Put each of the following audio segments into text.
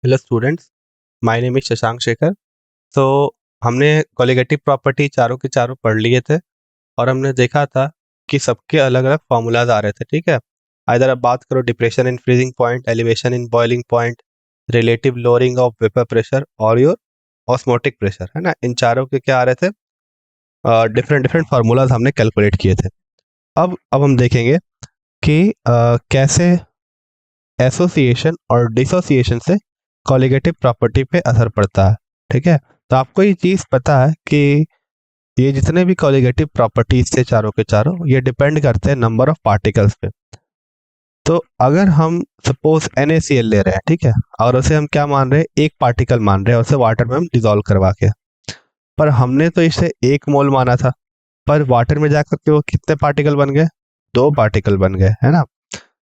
Hello students, my name is Shashank Shekhar. तो हमने colligative property चारों के चारों पढ़ लिए थे और हमने देखा था कि सबके अलग अलग फार्मूलाज आ रहे थे। ठीक है, इधर अब बात करो depression in freezing point, elevation in boiling point, relative lowering of vapour pressure और योर ऑस्मोटिक प्रेशर, है ना। इन चारों के क्या आ रहे थे, डिफरेंट डिफरेंट फार्मूलाज हमने कैलकुलेट किए थे। अब हम देखेंगे कि कैसे एसोसिएशन और डिसोसिएशन से कॉलिगेटिव प्रॉपर्टी पे असर पड़ता है। ठीक है, तो आपको ये चीज़ पता है कि ये जितने भी कॉलिगेटिव प्रॉपर्टीज थे चारों के चारों, ये डिपेंड करते हैं नंबर ऑफ पार्टिकल्स पे। तो अगर हम सपोज NaCl ले रहे हैं, ठीक है, और उसे हम क्या मान रहे हैं, एक पार्टिकल मान रहे हैं, उसे वाटर में हम डिजोल्व करवा के, पर हमने तो इसे 1 मोल माना था, पर वाटर में जाकर के वो कितने पार्टिकल बन गए, 2 पार्टिकल बन गए, है ना।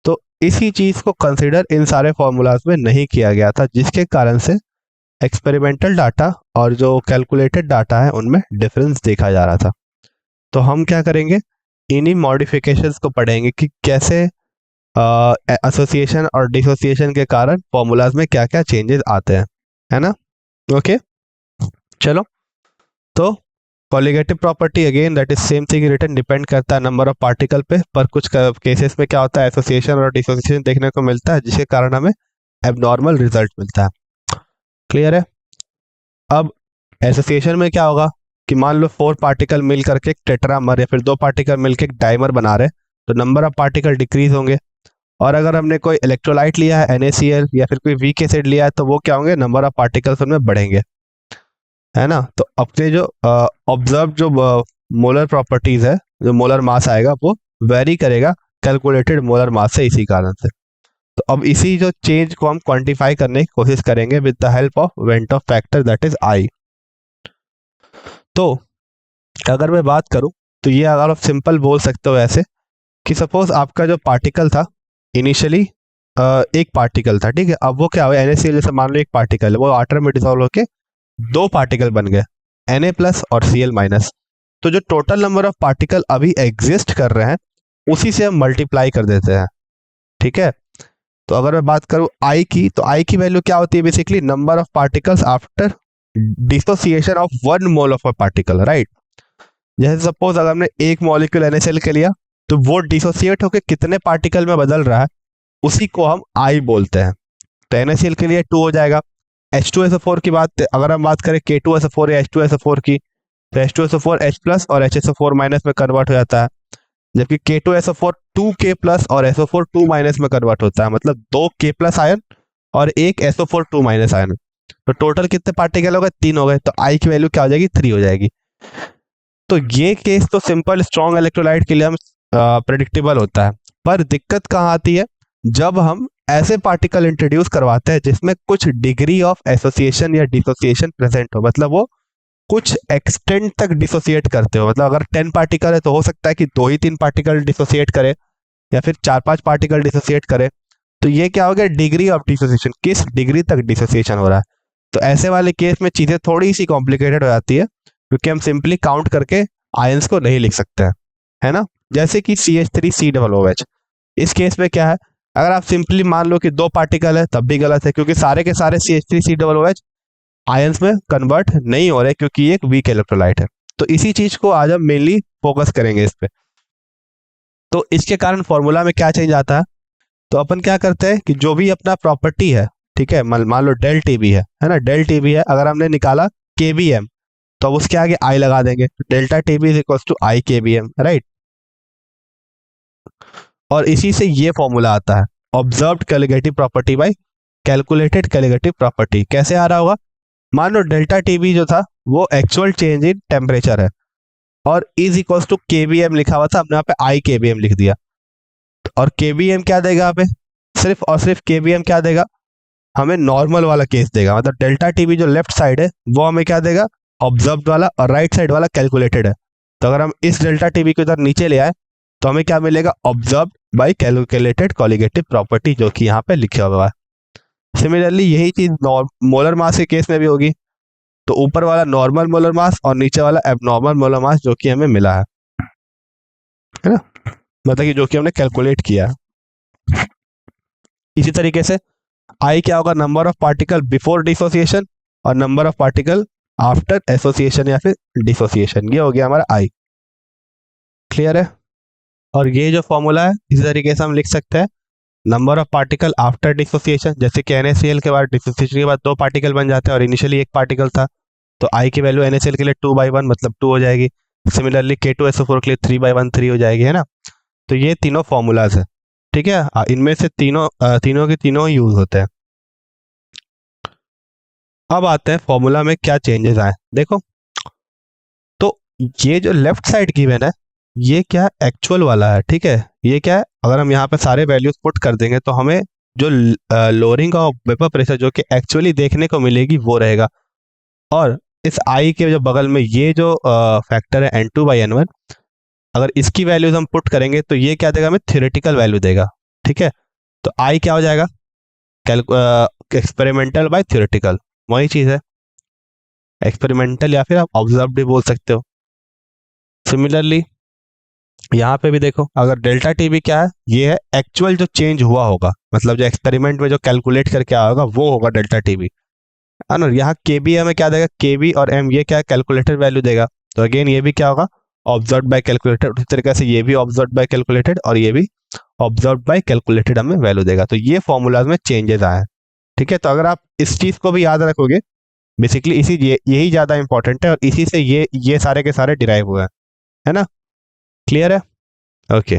तो इसी चीज को कंसिडर इन सारे फॉर्मूलाज में नहीं किया गया था, जिसके कारण से एक्सपेरिमेंटल डाटा और जो कैलकुलेटेड डाटा है उनमें डिफरेंस देखा जा रहा था। तो हम क्या करेंगे, इन्हीं मॉडिफिकेशंस को पढ़ेंगे कि कैसे एसोसिएशन और डिसोसिएशन के कारण फॉर्मूलाज में क्या क्या चेंजेस आते हैं, है ना। ओके, चलो। तो colligative property again that is same thing written, depend करता है नंबर ऑफ पार्टिकल पे, पर कुछ केसेस में क्या होता है, एसोसिएशन और डिसोसिएशन देखने को मिलता है, जिसके कारण हमें एबनॉर्मल रिजल्ट मिलता है। क्लियर है। अब एसोसिएशन में क्या होगा कि मान लो 4 पार्टिकल मिल करके एक टेट्रामर या फिर 2 पार्टिकल मिलकर एक डाइमर बना रहे, तो नंबर ऑफ पार्टिकल डिक्रीज होंगे। और अगर हमने कोई इलेक्ट्रोलाइट लिया है NaCl या फिर कोई वीक एसिड लिया है, तो वो क्या होंगे, नंबर ऑफ पार्टिकल्स उनमें बढ़ेंगे, है ना। तो अपने जो ऑब्जर्व जो मोलर प्रॉपर्टीज है, जो मोलर मास आएगा वो वेरी करेगा कैलकुलेटेड मोलर मास से, इसी कारण से। तो अब इसी जो चेंज को हम क्वांटिफाई करने की कोशिश करेंगे with the help of went of factor that is I. तो अगर मैं बात करूं तो ये अगर आप सिंपल बोल सकते हो ऐसे कि सपोज आपका जो पार्टिकल था इनिशियली एक पार्टिकल था, ठीक है, अब वो क्या हुआ, NaCl जैसे मान लो एक पार्टिकल है, वो वाटर में डिसॉल्व होके 2 पार्टिकल बन गए, Na+ और Cl-। तो जो टोटल नंबर ऑफ पार्टिकल अभी एग्जिस्ट कर रहे हैं उसी से हम मल्टीप्लाई कर देते हैं। ठीक है, तो अगर मैं बात करूं आई की, तो आई की वैल्यू क्या होती है, basically number of particles after dissociation of 1 mole of a particle, right. जैसे सपोज अगर हमने 1 मॉलिक्यूल NaCl के लिया, तो वो डिसोसिएट होकर कितने पार्टिकल में बदल रहा है उसी को हम आई बोलते हैं। तो NaCl के लिए 2 हो जाएगा। H2SO4 की बात अगर हम बात करें K2SO4 या H2SO4 की, तो H2SO4 H+ और HSO4- में कन्वर्ट हो जाता है, जबकि K2SO4 2K+ और SO4 2- में कन्वर्ट होता है, मतलब 2K+ आयन और एक SO4 2- आयन। तो टोटल कितने पार्टिकल हो गए, 3 हो गए, तो आई की वैल्यू क्या हो जाएगी, 3 हो जाएगी। तो ये केस तो सिंपल स्ट्रॉन्ग इलेक्ट्रोलाइट के लिए हम प्रेडिक्टेबल होता है, पर दिक्कत कहाँ आती है, जब हम ऐसे पार्टिकल इंट्रोड्यूस करवाते हैं जिसमें कुछ डिग्री ऑफ एसोसिएशन या डिसोसिएशन प्रेजेंट हो, मतलब वो कुछ एक्सटेंट तक डिसोसिएट करते हो। मतलब अगर 10 पार्टिकल है तो हो सकता है कि 2 ही 3 पार्टिकल डिसोसिएट करे या फिर 4-5 पार्टिकल डिसोसिएट करे। तो ये क्या हो गया, डिग्री ऑफ डिसोसिएशन, किस डिग्री तक डिसोसिएशन हो रहा है। तो ऐसे वाले केस में चीजें थोड़ी सी कॉम्प्लिकेटेड हो जाती है, क्योंकि हम सिंपली काउंट करके आयंस को नहीं लिख सकते हैं, है ना। जैसे कि CH3COOH, इस केस में क्या है, अगर आप सिंपली मान लो कि 2 पार्टिकल है तब भी गलत है, क्योंकि सारे के सारे CH3COOH आयंस में कन्वर्ट नहीं हो रहे, क्योंकि ये एक वीक इलेक्ट्रोलाइट है। तो इसी चीज को आज हम मेनली फोकस करेंगे इस पे। तो इसके कारण फॉर्मूला में क्या चेंज आता है, तो अपन क्या करते हैं कि जो भी अपना प्रॉपर्टी है, ठीक है, मान लो डेल टीबी है ना, डेल टीबी है, अगर हमने निकाला KBM, तो अब उसके आगे आई लगा देंगे, delta TB is equal to i KBM, right. और इसी से ये फॉर्मूला आता है, observed colligative property by calculated colligative property. कैसे आ रहा होगा, मान लो डेल्टा टीबी जो था वो एक्चुअल चेंज इन टेम्परेचर है, और इज इक्वल टू KBM लिखा हुआ था, हमने यहाँ पे आई KBM लिख दिया। और KBM क्या देगा यहाँ पे, सिर्फ और सिर्फ KBM क्या देगा, हमें नॉर्मल वाला केस देगा। मतलब डेल्टा टीबी जो लेफ्ट साइड है वो हमें क्या देगा, ऑब्जर्व्ड वाला, और राइट साइड वाला कैलकुलेटेड है। तो अगर हम इस डेल्टा टीबी को इधर नीचे ले आए तो हमें क्या मिलेगा, observed bye calculated colligative property, जो कि यहाँ पे लिखा हुआ है। सिमिलरली यही चीज मोलर मास के केस में भी होगी। तो ऊपर वाला नॉर्मल मोलर मास और नीचे वाला एबनॉर्मल मोलर मास जो कि हमें मिला है ना, मतलब कि जो कि हमने कैलकुलेट किया है। इसी तरीके से आई क्या होगा, number of particle before dissociation और number of particle after association या फिर डिसोसिएशन, ये हो गया हमारा आई। क्लियर है? और ये जो फॉर्मूला है इसी तरीके से हम लिख सकते हैं number of particle after dissociation, जैसे कि NaCl के बाद डिसोसिएशन के बाद 2 पार्टिकल बन जाते हैं और इनिशियली 1 पार्टिकल था, तो आई की वैल्यू NaCl के लिए 2/1 मतलब 2 हो जाएगी। सिमिलरली K2SO4 के लिए 3/1 3 हो जाएगी, है ना। तो ये तीनों फॉर्मूलाज है, ठीक है। इनमें से तीनों के तीनों यूज होते हैं। अब आते हैं फॉर्मूला में क्या चेंजेस आए, देखो। तो ये जो लेफ्ट साइड गिवन है ये क्या एक्चुअल वाला है, ठीक है। ये क्या है, अगर हम यहाँ पे सारे वैल्यूज पुट कर देंगे तो हमें जो लोअरिंग ऑफ वेपर प्रेशर जो कि एक्चुअली देखने को मिलेगी वो रहेगा। और इस आई के जो बगल में ये जो फैक्टर है N2/N1, अगर इसकी वैल्यूज हम पुट करेंगे तो ये क्या देगा, हमें थ्योरेटिकल वैल्यू देगा, ठीक है। तो आई क्या हो जाएगा, एक्सपेरिमेंटल बाय थ्योरेटिकल, वही चीज है, एक्सपेरिमेंटल या फिर आप ऑब्जर्व भी बोल सकते हो। सिमिलरली यहाँ पे भी देखो, अगर डेल्टा टी भी क्या है, ये है एक्चुअल जो चेंज हुआ होगा, मतलब जो एक्सपेरिमेंट में जो कैलकुलेट करके आया होगा वो होगा डेल्टा टी भी, है ना। यहाँ के बी हमें क्या देगा, के बी और एम ये क्या कैलकुलेटेड वैल्यू देगा, तो अगेन ये भी क्या होगा, ऑब्जर्व बाय कैलकुलेटेड। उसी तरीके से ये भी ऑब्जर्व बाय कैलकुलेटेड और ये भी ऑब्जर्व बाय कैलकुलेटेड हमें वैल्यू देगा। तो ये फॉर्मूलाज में चेंजेस आए हैं, ठीक है। तो अगर आप इस चीज को भी याद रखोगे, बेसिकली यही ज्यादा इंपॉर्टेंट है और इसी से ये सारे के सारे डिराइव हुए हैं, है ना। क्लियर है? ओके।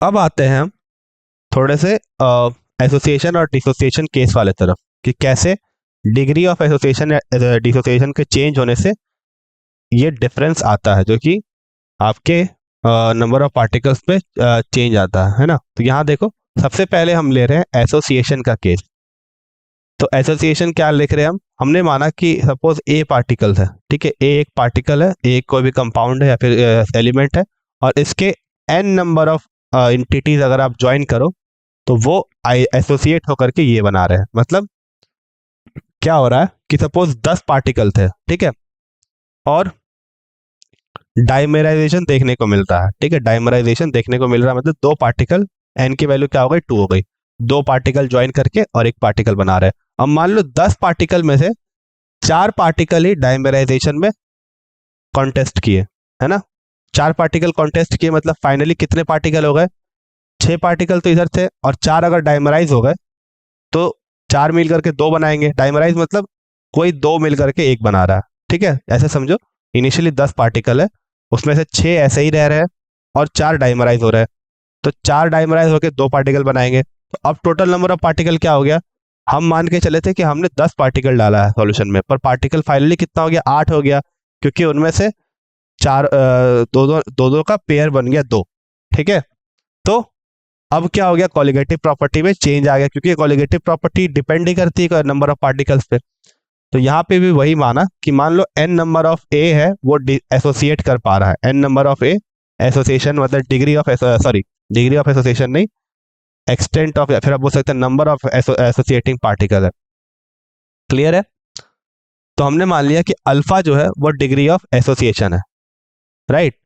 अब आते हैं हम थोड़े से एसोसिएशन और डिसोसिएशन केस वाले तरफ, कि कैसे डिग्री ऑफ एसोसिएशन या डिसोसिएशन के चेंज होने से ये डिफरेंस आता है, जो कि आपके नंबर ऑफ पार्टिकल्स पे चेंज आता है ना। तो यहाँ देखो, सबसे पहले हम ले रहे हैं एसोसिएशन का केस। तो एसोसिएशन क्या लिख रहे हैं हमने माना कि सपोज ए पार्टिकल है, ठीक है। ए एक पार्टिकल है, ए कोई भी कंपाउंड है या फिर एलिमेंट है, और इसके n नंबर ऑफ एंटिटीज अगर आप ज्वाइन करो तो वो एसोसिएट होकर के ये बना रहे हैं। मतलब क्या हो रहा है कि सपोज 10 पार्टिकल थे, ठीक है, और डाइमेराइजेशन देखने को मिलता है, ठीक है। डाइमेराइजेशन देखने को मिल रहा है, मतलब 2 पार्टिकल, n की वैल्यू क्या हो गई, 2 हो गई, 2 पार्टिकल ज्वाइन करके और 1 पार्टिकल बना रहे हैं। अब मान लो 10 पार्टिकल में से 4 पार्टिकल ही डाइमेराइजेशन में कॉन्टेस्ट किए, है ना। 4 पार्टिकल कॉन्टेस्ट किए, मतलब फाइनली कितने पार्टिकल हो गए, 6 पार्टिकल तो इधर थे और 4 अगर डाइमराइज हो गए तो 4 मिल करके 2 बनाएंगे। डाइमराइज मतलब कोई 2 मिल करके 1 बना रहा है, ठीक है। ऐसे समझो, इनिशियली 10 पार्टिकल है, उसमें से 6 ऐसे ही रह रहे हैं और 4 डाइमराइज हो रहे हैं, तो 4 डाइमराइज होकर 2 पार्टिकल बनाएंगे। तो अब टोटल नंबर ऑफ पार्टिकल क्या हो गया, हम मान के चले थे कि हमने 10 पार्टिकल डाला है सॉल्यूशन में, पर पार्टिकल फाइनली कितना हो गया, 8 हो गया, क्योंकि उनमें से 4 दो का पेयर बन गया 2, ठीक है। तो अब क्या हो गया, कॉलिगेटिव प्रॉपर्टी में चेंज आ गया, क्योंकि कॉलिगेटिव प्रॉपर्टी डिपेंड ही करती है नंबर ऑफ पार्टिकल्स पे। तो यहाँ पे भी वही माना कि मान लो n नंबर ऑफ ए है वो एसोसिएट कर पा रहा है, n number of A association मतलब degree of degree of association नहीं, एक्सटेंट ऑफ, या फिर आप बोल सकते हैं नंबर ऑफ एसोसिएटिंग पार्टिकल है। क्लियर है? तो हमने मान लिया कि अल्फा जो है वो डिग्री ऑफ एसोसिएशन है, राइट।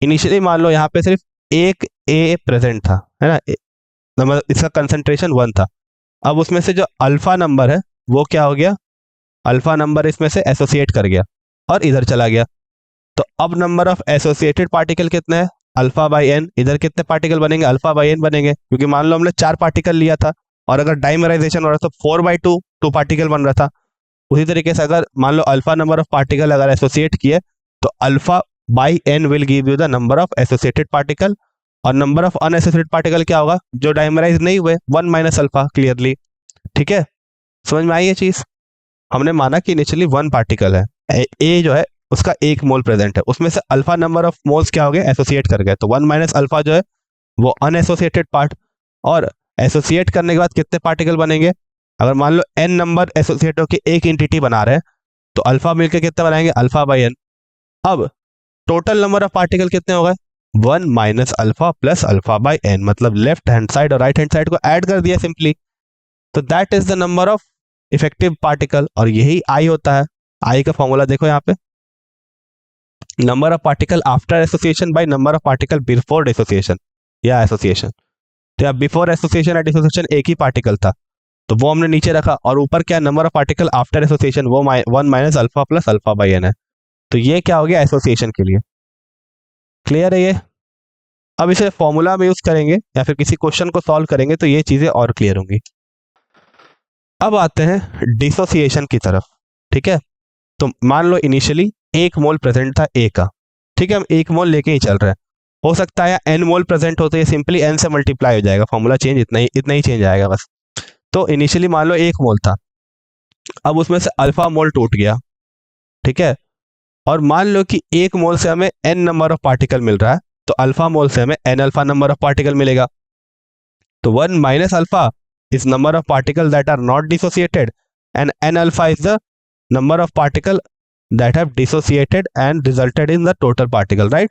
इनिशियली मान लो यहाँ पे सिर्फ एक ए प्रेजेंट था, है ना, मतलब इसका कंसंट्रेशन 1 था। अब उसमें से जो अल्फा नंबर है वो क्या हो गया, अल्फा नंबर इसमें से एसोसिएट कर गया और इधर चला गया। तो अब नंबर ऑफ एसोसिएटेड पार्टिकल कितने हैं, अल्फा बाई एन। इधर कितने पार्टिकल बनेंगे, अल्फा बाई एन बनेंगे, क्योंकि मान लो हमने 4 पार्टिकल लिया था और अगर डाइमराइजेशन हो रहा था तो 4/2 2 पार्टिकल बन रहा था। उसी तरीके से अगर मान लो अल्फा नंबर ऑफ पार्टिकल अगर एसोसिएट किए तो alpha by N will give you the number of associated particle, और नंबर ऑफ अनएसोसिएटेड पार्टिकल क्या होगा, जो डाइमराइज नहीं हुए, 1 माइनस अल्फा, क्लियरली, ठीक है। समझ में आई ये चीज? हमने माना कि इनिशियली 1 पार्टिकल है, ए जो है उसका 1 मोल प्रेजेंट है, उसमें से अल्फा नंबर ऑफ मोल्स क्या हो गए, एसोसिएट कर गए, तो 1 माइनस अल्फा जो है वो अनएसोसिएटेड पार्ट। और एसोसिएट करने के बाद कितने पार्टिकल बनेंगे, अगर मान लो n नंबर एसोसिएट होकर एक एंटिटी बना रहे हैं तो अल्फा मिलकर कितना बनाएंगे, अल्फा बाई एन। अब टोटल नंबर ऑफ पार्टिकल कितने हो गए, 1 minus alpha plus alpha by N, मतलब लेफ्ट हैंड साइड और राइट हैंड साइड को ऐड कर दिया सिंपली। तो that is the number of effective particle, और यही आई होता है। आई का फॉर्मूला देखो यहाँ पे, number of particle after association by number of particle before association या एसोसिएशन, तो यहाँ बिफोर एसोसिएशन एंड डिसोसिएशन एक ही पार्टिकल था, तो वो हमने नीचे रखा, और ऊपर क्या number of particle after association, वो 1 minus alpha plus alpha by N है। तो ये क्या हो गया एसोसिएशन के लिए। क्लियर है ये। अब इसे फॉर्मूला में यूज करेंगे या फिर किसी क्वेश्चन को सॉल्व करेंगे तो ये चीजें और क्लियर होंगी। अब आते हैं डिसोसिएशन की तरफ। ठीक है, तो मान लो इनिशियली 1 मोल प्रेजेंट था ए का। ठीक है, हम 1 मोल लेके ही चल रहे हैं। हो सकता है n मोल प्रेजेंट होते, सिंपली n से मल्टीप्लाई हो जाएगा, फॉर्मूला चेंज इतना ही चेंज आएगा बस। तो इनिशियली मान लो 1 मोल था, अब उसमें से अल्फा मोल टूट गया। ठीक है, और मान लो कि 1 मोल से हमें n नंबर ऑफ पार्टिकल मिल रहा है, तो अल्फा मोल से हमें n alpha number of particle मिलेगा। तो 1 minus alpha is number of particle that are not dissociated and n alpha is the number of particle that have dissociated and resulted in the total particle, right.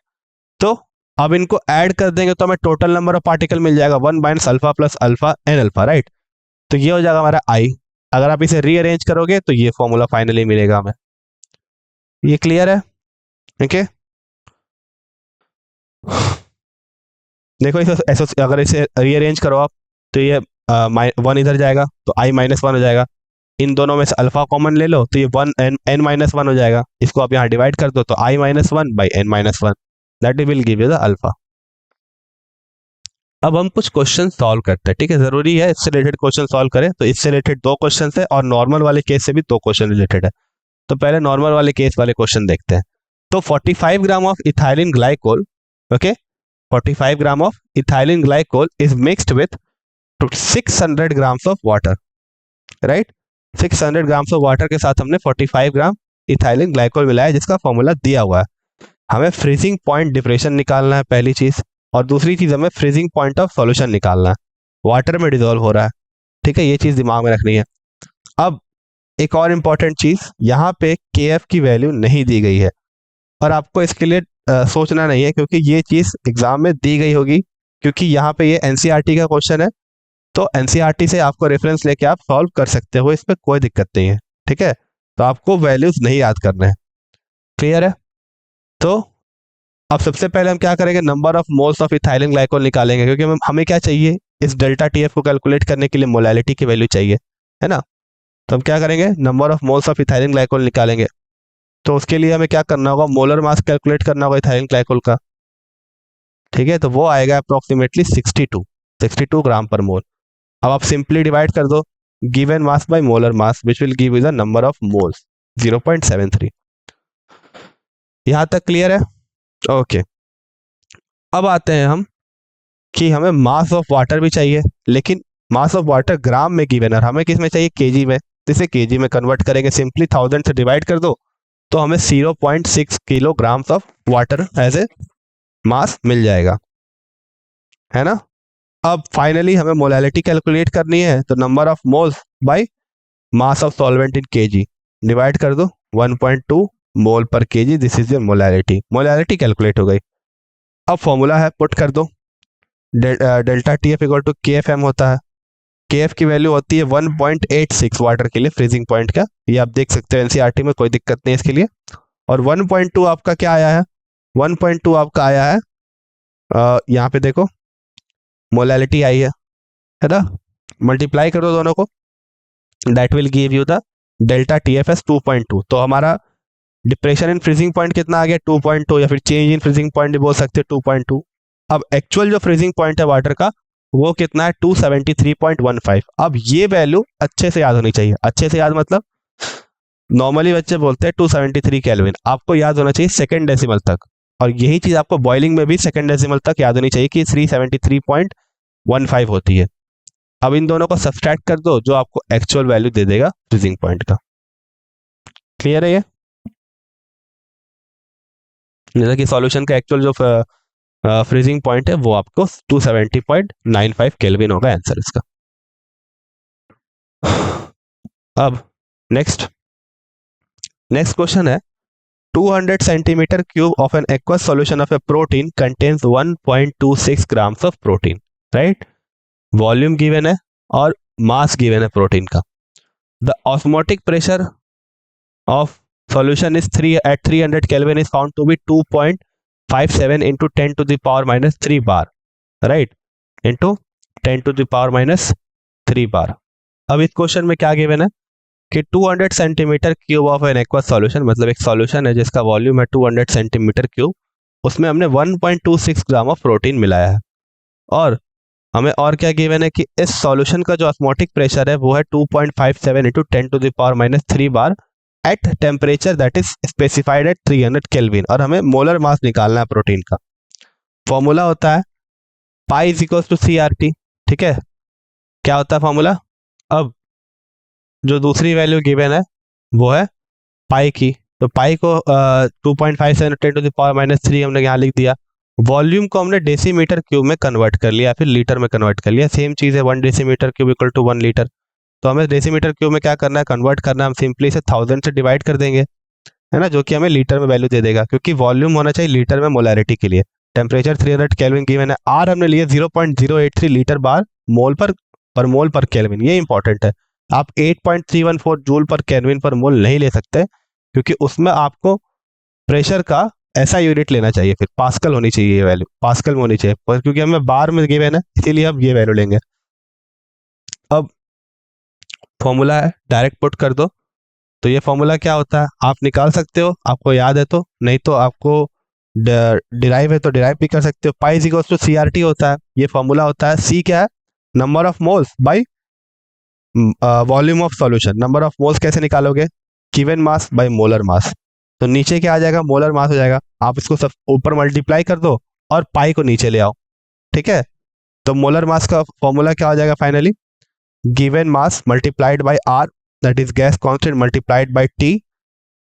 तो अब इनको add कर देंगे तो हमें total number of particle मिल जाएगा 1 minus alpha plus alpha n alpha, right. तो ये हो जाएगा हमारा i। अगर आप इसे रीअरेंज करोगे तो ये फॉर्मूला फाइनली मिलेगा हमें। ये क्लियर है। ओके, देखो इसे अगर इसे रीअरेंज करो आप तो ये 1 इधर जाएगा तो i माइनस 1 हो जाएगा। इन दोनों में से अल्फा कॉमन ले लो तो ये 1 n माइनस 1 हो जाएगा। इसको आप यहाँ डिवाइड कर दो तो i minus 1 by n minus 1, that will give you the alpha. अब हम कुछ क्वेश्चन सॉल्व करते हैं। ठीक है, जरूरी है इससे रिलेटेड क्वेश्चन सॉल्व करें, तो इससे रिलेटेड 2 क्वेश्चन है और नॉर्मल वाले केस से भी 2 क्वेश्चन रिलेटेड है। तो पहले नॉर्मल वाले केस वाले क्वेश्चन देखते हैं। तो 45 gram of ethylene glycol, okay, 45 gram of ethylene glycol is mixed with 600 grams of water, right. 600 grams of water के साथ हमने 45 ग्राम इथाइलिन ग्लाइकोल मिलाया, जिसका फॉर्मूला दिया हुआ है। हमें फ्रीजिंग पॉइंट डिप्रेशन निकालना है पहली चीज, और दूसरी चीज हमें फ्रीजिंग पॉइंट ऑफ सॉल्यूशन निकालना है। वाटर में डिसॉल्व हो रहा है, ठीक है, ये चीज दिमाग में रखनी है। अब एक और इंपॉर्टेंट चीज, यहाँ पे KF की वैल्यू नहीं दी गई है, और आपको इसके लिए सोचना नहीं है क्योंकि ये चीज एग्जाम में दी गई होगी, क्योंकि यहाँ पे ये NCERT का क्वेश्चन है। तो NCERT से आपको रेफरेंस लेके आप सॉल्व कर सकते हो, इसमें कोई दिक्कत नहीं है। ठीक है, तो आपको वैल्यूज नहीं याद करने हैं। क्लियर है। तो अब सबसे पहले हम क्या करेंगे, number of moles of ethylene glycol निकालेंगे, क्योंकि हमें क्या चाहिए, इस डेल्टा TF को कैलकुलेट करने के लिए मोलैलिटी की वैल्यू चाहिए, है ना। तो हम क्या करेंगे, number of moles of ethylene glycol निकालेंगे। तो उसके लिए हमें क्या करना होगा, मोलर मास कैलकुलेट करना होगा इथाइलिन ग्लाइकोल का। ठीक है, तो वो आएगा अप्रोक्सीमेटली 62 ग्राम पर मोल। अब आप सिंपली डिवाइड कर दो given mass by molar mass, which will give you the number of moles 0.73। यहां तक क्लियर है। ओके, अब आते हैं हम कि हमें मास ऑफ वाटर भी चाहिए, लेकिन मास ऑफ वाटर ग्राम में गिवन है, हमें किस में चाहिए, केजी में। तो इसे केजी में कन्वर्ट करेंगे, सिंपली 1000 से डिवाइड कर दो तो हमें 0.6 kilograms of water as a mass मिल जाएगा, है ना। अब फाइनली हमें मोलैलिटी कैलकुलेट करनी है, तो number of moles by mass of solvent in kg divide कर दो 1.2 मोल पर kg, this is your molality. Molality calculate हो गई। अब फॉर्मूला है, पुट कर दो, delta TF equal to KFM होता है। KF की वैल्यू होती है 1.86 वाटर के लिए, फ्रीजिंग पॉइंट का, ये आप देख सकते हो NCERT में, कोई दिक्कत नहीं है इसके लिए। और 1.2 आपका क्या आया है, 1.2 आपका आया है यहाँ पे देखो मोलैलिटी आई है ना, मल्टीप्लाई करो दोनों को, that will give you the delta TF S 2.2। तो हमारा डिप्रेशन इन फ्रीजिंग पॉइंट कितना आ गया, 2.2, या फिर चेंज इन फ्रीजिंग पॉइंट भी बोल सकते हो 2.2। अब एक्चुअल जो फ्रीजिंग पॉइंट है वाटर का वो कितना है, 273.15। अब ये वैल्यू अच्छे से याद होनी चाहिए। अच्छे से याद मतलब नॉर्मली बच्चे बोलते हैं 273 केल्विन, आपको याद होना चाहिए सेकंड डेसिमल तक, और यही चीज आपको बॉइलिंग में भी सेकंड डेसिमल तक याद होनी चाहिए कि 373.15 होती है। अब इन दोनों को सब्सट्रैक्ट कर दो, जो आपको एक्चुअल वैल्यू दे देगा फ्रीजिंग पॉइंट का। क्लियर है ये। जैसा कि सॉल्यूशन का एक्चुअल जो फ्रीजिंग पॉइंट है वो आपको 270.95 केल्विन होगा आंसर इसका। अब नेक्स्ट क्वेश्चन है, 200 centimetre cube of an aqueous solution of A protein contains 1.26 grams of protein, right. Volume given है और मास गिवन है प्रोटीन का। The osmotic pressure of solution is 3 at 300 Kelvin is found to be 2.57 into 10 to the power minus 3 bar, right, into 10⁻³ बार। अब इस question में क्या given है कि 200 centimetre cube of N aqua solution, मतलब एक सॉल्यूशन है जिसका वॉल्यूम है 200 सेंटीमीटर क्यूब, उसमें हमने 1.26 ग्राम ऑफ प्रोटीन मिलाया है। और हमें और क्या गिवन है कि इस सॉल्यूशन का जो ऑस्मोटिक प्रेशर है वो है 2.57 into 10⁻³ bar at temperature that is specified at 300 kelvin. और हमें मोलर मास निकालना है प्रोटीन का। फॉर्मूला होता है pi is equal to CRT। ठीक है, क्या होता है फॉर्मूला? अब जो दूसरी वैल्यू गिवन है वो है पाई की, तो पाई को 2.57 10⁻³ हमने यहाँ लिख दिया। वॉल्यूम को हमने डेसीमीटर क्यूब में कन्वर्ट कर लिया, फिर लीटर में कन्वर्ट कर लिया। सेम चीज़ है, 1 decimetre cube equal to 1 litre. तो हमें डेसीमीटर क्यूब में क्या करना है, कन्वर्ट करना है। हम सिंपली इसे 1000 से डिवाइड कर देंगे, है ना, जो कि हमें लीटर में वैल्यू दे देगा, क्योंकि वॉल्यूम होना चाहिए लीटर में मोलैरिटी के लिए। टेम्परेचर 300 केल्विन गिवन है। आर हमने लिए 0.083 लीटर बार मोल पर मोल पर केल्विन। ये इंपॉर्टेंट है। आप 8.314 जूल पर केल्विन पर मोल नहीं ले सकते, क्योंकि उसमें आपको प्रेशर का ऐसा यूनिट लेना चाहिए, फिर पास्कल होनी चाहिए ये वैल्यू, पास्कल में होनी चाहिए, पर क्योंकि हमें बार में गिवन है इसीलिए हम ये वैल्यू लेंगे। अब फॉर्मूला है, डायरेक्ट पुट कर दो। तो ये फॉर्मूला क्या होता है आप निकाल सकते हो, आपको याद है तो, नहीं तो आपको डिराइव है तो डिराइव भी कर सकते हो। Pi is equal to CRT होता है, ये फॉर्मूला होता है। सी क्या है? Number of moles by volume of solution. Number of moles कैसे निकालोगे? Given mass by molar mass. तो नीचे क्या आ जाएगा? मोलर मास हो जाएगा। आप इसको सब ऊपर मल्टीप्लाई कर दो और पाई को नीचे ले आओ। ठीक है, तो मोलर मास का फॉर्मूला क्या हो जाएगा finally? Given mass multiplied by R that is gas constant multiplied by T.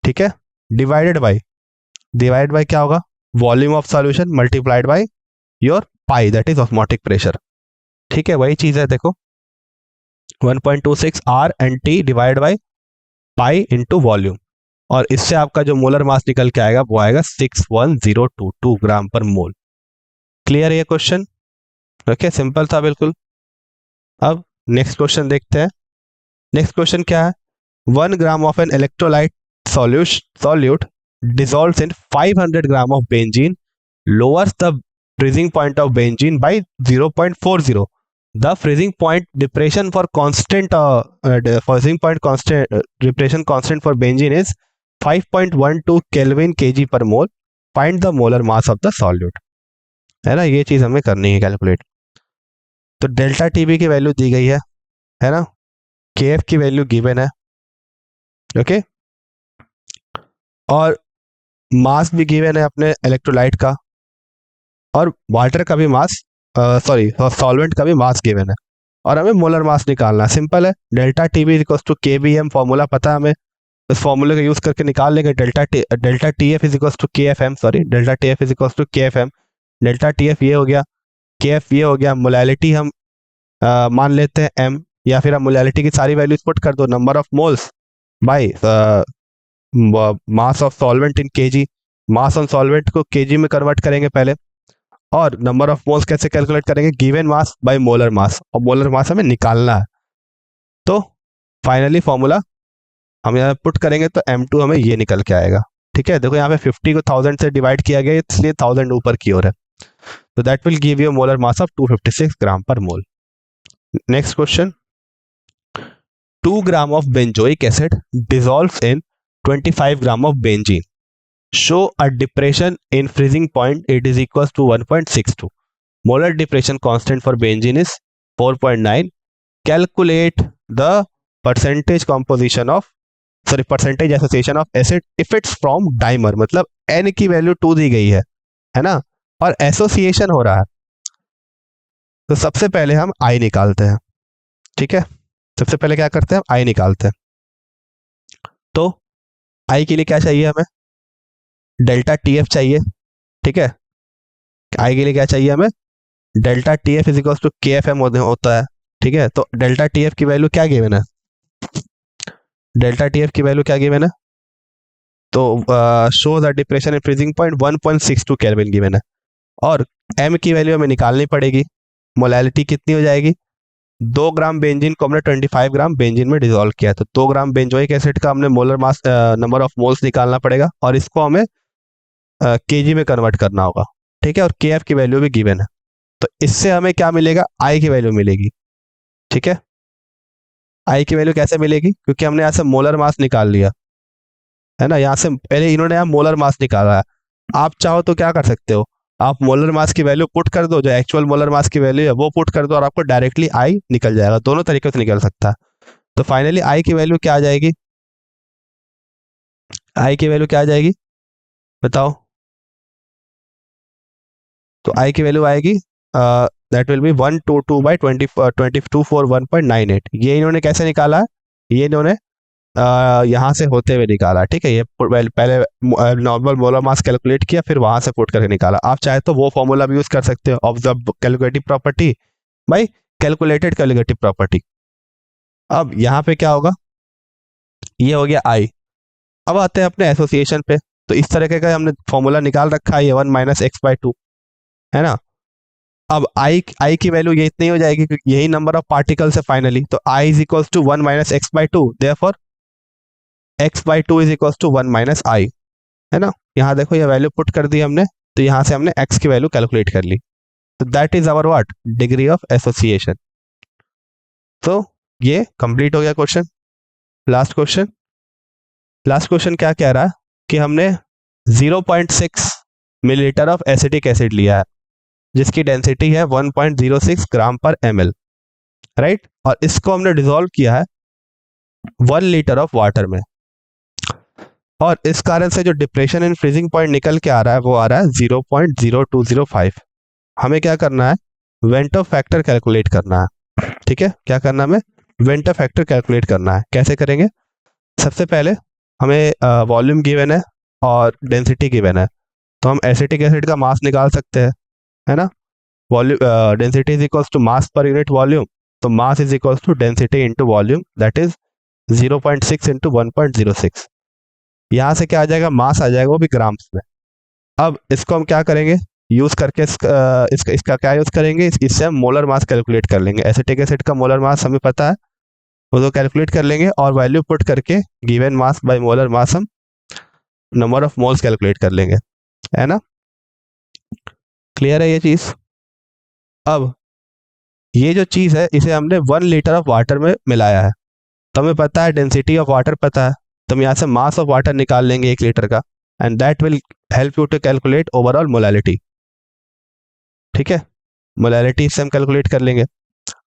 ठीक है, डिवाइड बाय क्या होगा? Volume of solution multiplied by your pi that is osmotic pressure. ठीक है, वही चीज है, देखो 1.26 R and T divide by pi into volume, और इससे आपका जो मोलर मास निकल के आएगा वो आएगा 61022 ग्राम पर मोल। क्लियर है ये क्वेश्चन? ओके, सिंपल था बिल्कुल। अब नेक्स्ट क्वेश्चन देखते हैं। नेक्स्ट क्वेश्चन क्या है? 1 gram of an electrolyte solute dissolves in 500 gram of benzene lowers the freezing point of benzene by 0.40. The freezing point depression for constant depression constant for benzene is 5.12 Kelvin kg per mole. Find the molar mass of the solute. है ना, ये चीज हमें करनी है calculate. तो delta TB की value दी गई है ना, केएफ की वैल्यू गिवन है। ओके, और मास भी गिवन है अपने इलेक्ट्रोलाइट का, और वाटर का भी मास, सॉल्वेंट का भी मास गिवन है, और हमें मोलर मास निकालना। सिंपल है, delta TB equals to KBM, formula पता है हमें, इस फॉर्मूले का यूज करके निकाल लेंगे। Delta TF is equals to KFM, delta TF is equals to KFM। Delta TF ये हो गया, KF ये हो गया। मोलैलिटी हम मान लेते हैं M, या फिर हम मोलैलिटी की सारी वैल्यूज पुट कर दो। Number of moles by mass of solvent in KG. Mass on solvent को केजी में कन्वर्ट करेंगे पहले, और नंबर ऑफ मोल्स कैसे कैलकुलेट करेंगे? Given mass by molar mass, और मोलर मास हमें निकालना है। तो फाइनली फॉर्मूला हम यहाँ पुट करेंगे तो M2 हमें ये निकल के आएगा। ठीक है, देखो यहाँ पे 50 को 1000 से डिवाइड किया गया, इसलिए 1000 ऊपर की ओर है। तो that will give you molar mass of 256 gram per mole. Next question, 2 gram of benzoic acid dissolves in 25 gram of benzene. Show a depression in freezing point. It is equals to 1.62. Molar depression constant for benzene is 4.9. Calculate the percentage association of acid if it's from dimer. मतलब N की value 2 दी गई है ना, और association हो रहा है। तो सबसे पहले हम I निकालते हैं। ठीक है, सबसे पहले क्या करते हैं? I निकालते हैं। तो आई के लिए क्या चाहिए? हमें डेल्टा TF चाहिए। ठीक है, आई के लिए क्या चाहिए? हमें delta TF is equals to KFM होता है। ठीक है, तो डेल्टा TF की वैल्यू क्या गिवन है? डेल्टा TF की वैल्यू क्या गिवन है? तो show the depression in freezing point 1.62 kelvin given है, और M की वैल्यू हमें निकालनी पड़ेगी। मोलैलिटी कितनी हो जाएगी? 2 ग्राम बेंजीन को हमने 25 ग्राम बेंजीन में डिसॉल्व किया, तो 2 ग्राम बेंजोइक एसिड का हमने molar mass number of moles निकालना पड़ेगा, और इसको हमें केजी में कन्वर्ट करना होगा। ठीक है, और KF की वैल्यू भी गिवन है। तो इससे हमें क्या मिलेगा, आई की वैल्यू मिलेगी। ठीक है, आई की वैल्यू कैसे मिलेगी, क्योंकि हमने यहाँ से मोलर मास निकाल लिया है ना, यहाँ से पहले इन्होंने यहाँ मोलर मास निकाला है। आप चाहो तो क्या कर सकते हो, आप मोलर मास की वैल्यू पुट कर दो, जो एक्चुअल मोलर मास की वैल्यू है वो पुट कर दो, और आपको डायरेक्टली आई निकल जाएगा। दोनों तरीके से निकल सकता है। तो फाइनली आई की वैल्यू क्या आ जाएगी, आई की वैल्यू क्या आ जाएगी बताओ। तो आई की वैल्यू आएगी दैट विल बी 122/2241.98। ये इन्होंने कैसे निकाला है, ये इन्होंने यहाँ से होते हुए निकाला। ठीक है, ये पहले नॉर्मल मोलर मास कैलकुलेट किया, फिर वहां से पुट करके निकाला। आप चाहे तो वो फॉर्मूला भी यूज कर सकते हो, observe calculative property by calculated calculative property. अब यहाँ पे क्या होगा, ये हो गया आई। अब आते हैं अपने एसोसिएशन पे। तो इस तरीके का हमने फॉर्मूला निकाल रखा है, ये 1 - x/2 है ना। अब आई की वैल्यू ये इतनी हो जाएगी, क्योंकि यही नंबर ऑफ पार्टिकल्स है फाइनली। तो i is equals to 1 - x/2, therefore x/2 is equals to 1 - i, है ना। यहाँ देखो ये वैल्यू पुट कर दी हमने, तो यहाँ से हमने x की वैल्यू कैलकुलेट कर ली। तो that is our what, degree of association. तो ये कंप्लीट हो गया question. Last question, last question क्या कह रहा है कि हमने 0.6 मिलीलीटर ऑफ एसिटिक एसिड लिया है, जिसकी डेंसिटी है 1.06 ग्राम पर ml, राइट। और इसको हमने डिसॉल्व किया है 1 लीटर ऑफ वाटर में, और इस कारण से जो डिप्रेशन इन फ्रीजिंग पॉइंट निकल के आ रहा है वो आ रहा है 0.0205। हमें क्या करना है, वेंटो फैक्टर कैलकुलेट करना है। ठीक है, क्या करना है, हमें वेंटो फैक्टर कैलकुलेट करना है। कैसे करेंगे, सबसे पहले हमें वॉल्यूम गिवन है और डेंसिटी गिवन है, तो हम एसिटिक एसिड का मास निकाल सकते हैं, है ना। Volume density is equals to mass per unit volume, तो mass is equals to density into volume, that is 0.6 into 1.06। यहाँ से क्या आ जाएगा, मास आ जाएगा, वो भी ग्राम्स में। अब इसको हम क्या करेंगे, यूज करके इसका क्या यूज करेंगे, इससे हम मोलर मास कैलकुलेट कर लेंगे। एसिटिक एसिड का मोलर मास हमें पता है, वो तो कैलकुलेट कर लेंगे, और वैल्यू पुट करके given mass by molar mass हम नंबर ऑफ मोल्स कैलकुलेट कर लेंगे, है ना। क्लियर है ये चीज। अब ये जो चीज है, इसे हमने 1 लीटर ऑफ वाटर में मिलाया है, तो हमें पता है डेंसिटी ऑफ वाटर पता है, तो हम यहाँ से मास ऑफ वाटर निकाल लेंगे 1 लीटर का, and that will help you to calculate overall molality. ठीक है, मोलैलिटी से हम कैलकुलेट कर लेंगे।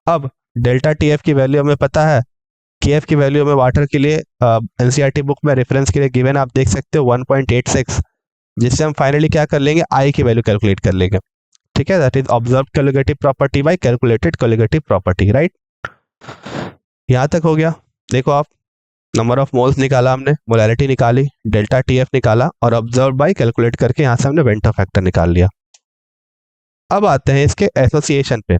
अब डेल्टा टी एफ की वैल्यू हमें पता है, के एफ की वैल्यू हमें वाटर के लिए एनसीईआरटी बुक में रेफरेंस के लिए गिवन, आप देख सकते हो 1.86, जिससे हम फाइनली क्या कर लेंगे, आई की वैल्यू कैलकुलेट कर लेंगे। ठीक है, that is observe colligative property by calculated colligative property, right. यहाँ तक हो गया। देखो आप, नंबर ऑफ मोल्स निकाला हमने, मोलैलिटी निकाली, डेल्टा टी एफ निकाला, और ऑब्जर्व बाय कैलकुलेट करके यहाँ से हमने वेंटो फैक्टर निकाल लिया। अब आते हैं इसके एसोसिएशन पे।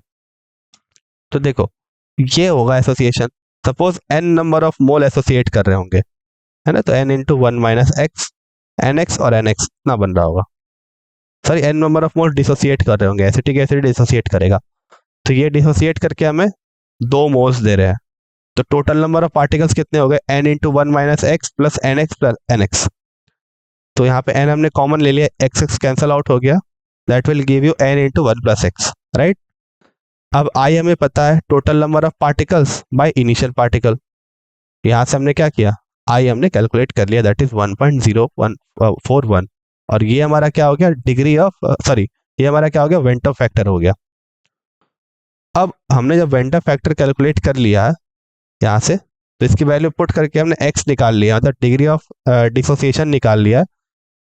तो देखो ये होगा association, suppose n number of mole associate कर रहे होंगे, है ना, तो n इंटू 1 - x, nx और nx ना बन रहा होगा, sorry n number of mole dissociate कर रहे होंगे, एसिटिक एसिड डिसोसिएट करेगा, तो ये डिसोसिएट करके हमें 2 मोल्स दे रहे हैं। तो टोटल नंबर ऑफ पार्टिकल्स कितने हो गए, n into 1 - x plus nx plus nx। तो यहाँ पे n हमने कॉमन ले लिया, x कैंसल आउट हो गया, that will give you n into 1 + x, right. अब आई हमें पता है, total number of particles by initial particle. यहाँ से हमने क्या किया, आई हमने कैलकुलेट कर लिया, दैट इज 1.0141, और ये हमारा क्या हो गया, डिग्री ऑफ सॉरी ये हमारा क्या हो गया, वेंटो फैक्टर हो गया। अब हमने जब वेंटो फैक्टर कैलकुलेट कर लिया यहाँ से, तो इसकी वैल्यू पुट करके हमने x निकाल लिया, मतलब डिग्री ऑफ डिसोसिएशन निकाल लिया।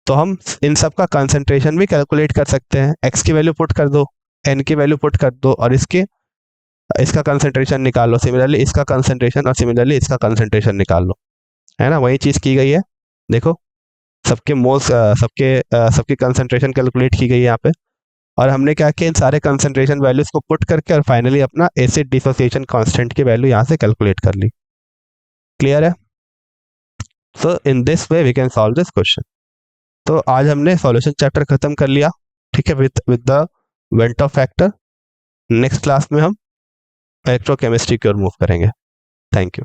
तो हम इन सब का कंसंट्रेशन भी कैलकुलेट कर सकते हैं, x की वैल्यू पुट कर दो, n की वैल्यू पुट कर दो, और इसका कंसंट्रेशन निकाल लो, सिमिलरली इसका कंसंट्रेशन, और सिमिलरली इसका कंसंट्रेशन निकाल लो, है ना। वही चीज़ की गई है, देखो सबके मोल्स सबकी कंसंट्रेशन कैलकुलेट की गई है यहाँ पे, और हमने क्या किया, इन सारे कंसंट्रेशन वैल्यूज को पुट करके और फाइनली अपना एसिड डिसोसिएशन कांस्टेंट की वैल्यू यहाँ से कैलकुलेट कर ली। क्लियर है। So in this way we can solve this question. तो आज हमने सॉल्यूशन चैप्टर खत्म कर लिया, ठीक है, with the Vento factor. Next class में हम इलेक्ट्रोकेमिस्ट्री की ओर मूव करेंगे। Thank you.